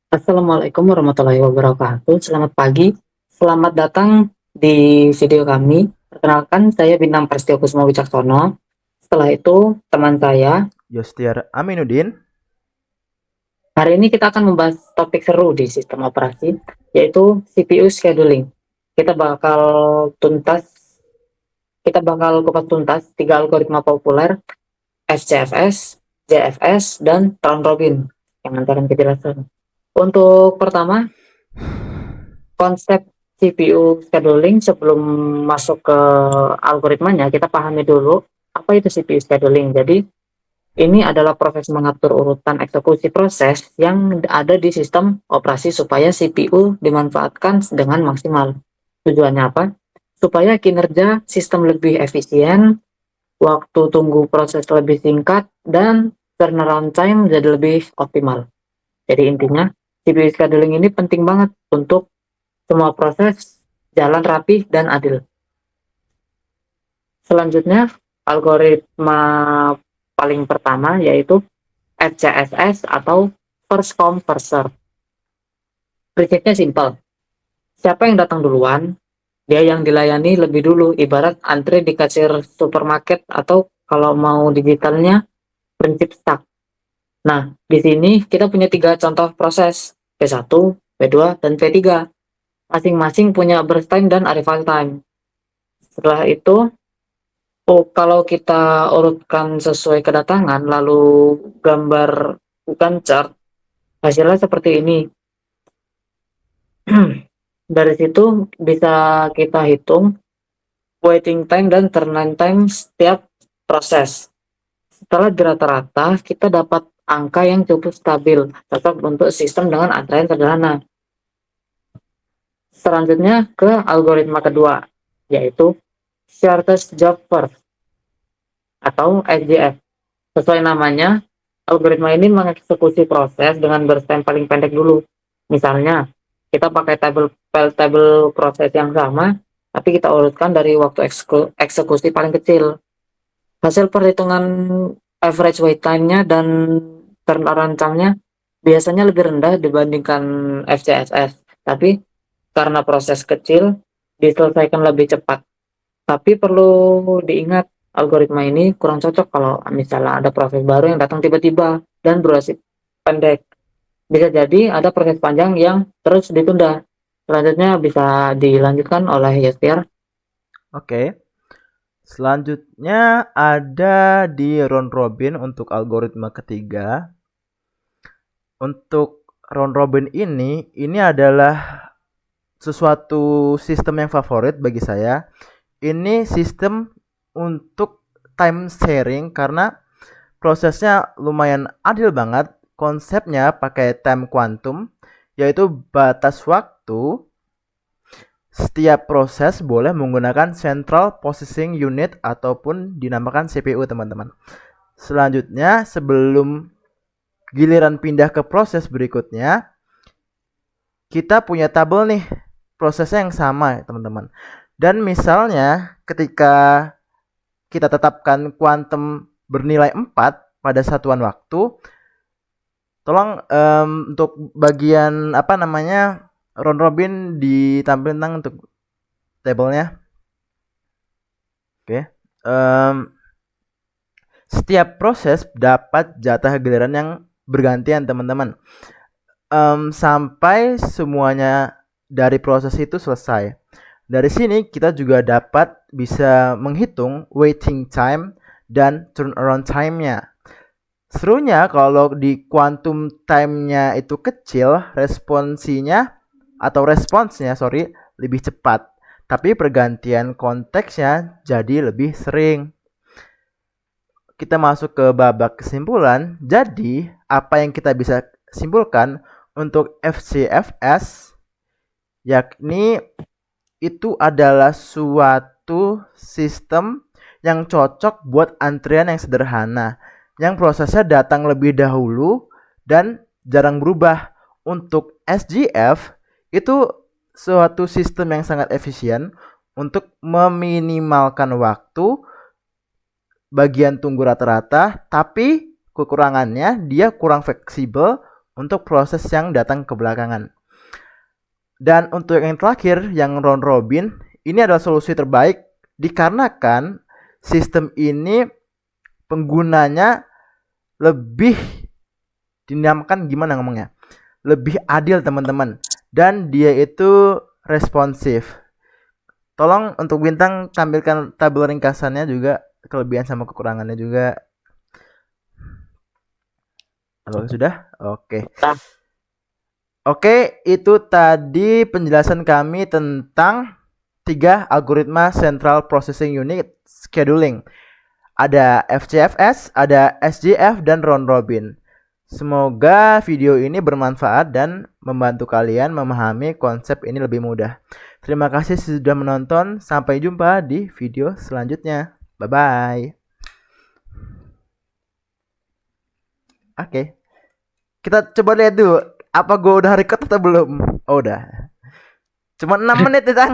Assalamualaikum warahmatullahi wabarakatuh. Selamat pagi. Selamat datang di video kami. Perkenalkan, saya Bintang Prestio Kusuma Wicaksono. Setelah itu, teman saya. Yostiar Aminuddin. Hari ini kita akan membahas topik seru di sistem operasi, yaitu CPU scheduling. Kita bakal tuntas, kita bakal kupas tuntas tiga algoritma populer, FCFS, JFS, dan round robin yang nanti akan kita jelaskan. Untuk pertama, konsep CPU scheduling. Sebelum masuk ke algoritmanya, kita pahami dulu apa itu CPU scheduling. Jadi, ini adalah proses mengatur urutan eksekusi proses yang ada di sistem operasi supaya CPU dimanfaatkan dengan maksimal. Tujuannya apa? Supaya kinerja sistem lebih efisien, waktu tunggu proses lebih singkat, dan turnaround time jadi lebih optimal. Jadi intinya, CPU scheduling ini penting banget untuk semua proses jalan rapi dan adil. Selanjutnya, algoritma paling pertama yaitu FCSS atau First Come First Serve. Prinsipnya simpel. Siapa yang datang duluan, dia yang dilayani lebih dulu, ibarat antri di kasir supermarket atau kalau mau digitalnya prinsip stack. Nah, di sini kita punya tiga contoh proses, P1, P2, dan P3. Masing-masing punya burst time dan arrival time. Setelah itu, kalau kita urutkan sesuai kedatangan, lalu gambar bukan chart, hasilnya seperti ini. Dari situ bisa kita hitung waiting time dan turnaround time setiap proses. Setelah dirata-rata, kita dapat angka yang cukup stabil, cocok untuk sistem dengan antrean sederhana. Selanjutnya ke algoritma kedua, yaitu shortest job first atau SJF. Sesuai namanya, algoritma ini mengeksekusi proses dengan burst time paling pendek dulu. Misalnya, kita pakai table proses yang sama, tapi kita urutkan dari waktu eksekusi paling kecil. Hasil perhitungan average wait time-nya dan turnaround time-nya biasanya lebih rendah dibandingkan FCSS. Tapi karena proses kecil, diselesaikan lebih cepat. Tapi perlu diingat, algoritma ini kurang cocok kalau misalnya ada proses baru yang datang tiba-tiba dan durasi pendek. Bisa jadi ada proses panjang yang terus ditunda. Selanjutnya bisa dilanjutkan oleh Yostiar. Oke. Selanjutnya ada di round robin untuk algoritma ketiga. Untuk round robin ini adalah sesuatu sistem yang favorit bagi saya. Ini sistem untuk time sharing karena prosesnya lumayan adil banget. Konsepnya pakai time quantum, yaitu batas waktu. Setiap proses boleh menggunakan Central Processing Unit ataupun dinamakan CPU, teman-teman. Selanjutnya, sebelum giliran pindah ke proses berikutnya, kita punya tabel nih, prosesnya yang sama, teman-teman. Dan misalnya ketika kita tetapkan kuantum bernilai 4 pada satuan waktu, tolong untuk bagian round robin ditampilkan untuk tabelnya. Oke. Setiap proses dapat jatah giliran yang bergantian, teman-teman. Sampai semuanya dari proses itu selesai. Dari sini kita juga dapat bisa menghitung waiting time dan turnaround time-nya. Serunya kalau di quantum time-nya itu kecil, responsnya lebih cepat. Tapi pergantian konteksnya jadi lebih sering. Kita masuk ke babak kesimpulan. Jadi, apa yang kita bisa simpulkan untuk FCFS, yakni itu adalah suatu sistem yang cocok buat antrian yang sederhana, yang prosesnya datang lebih dahulu dan jarang berubah. Untuk SGF, itu suatu sistem yang sangat efisien untuk meminimalkan waktu bagian tunggu rata-rata, tapi kekurangannya dia kurang fleksibel untuk proses yang datang kebelakangan. Dan untuk yang terakhir, yang round robin, ini adalah solusi terbaik dikarenakan sistem ini penggunanya lebih dinamakan gimana ngomongnya? Lebih adil teman-teman. Dan dia itu responsif. Tolong untuk Bintang tampilkan tabel ringkasannya juga, kelebihan sama kekurangannya juga. Apakah sudah? Oke. Nah, Oke, itu tadi penjelasan kami tentang 3 algoritma Central Processing Unit Scheduling. Ada FCFS, ada SJF, dan round robin. Semoga video ini bermanfaat dan membantu kalian memahami konsep ini lebih mudah. Terima kasih sudah menonton. Sampai jumpa di video selanjutnya. Bye-bye. Oke. Kita coba lihat dulu. Apa gue udah record atau belum? Oh, udah. Cuma 6 menit ya, Tang.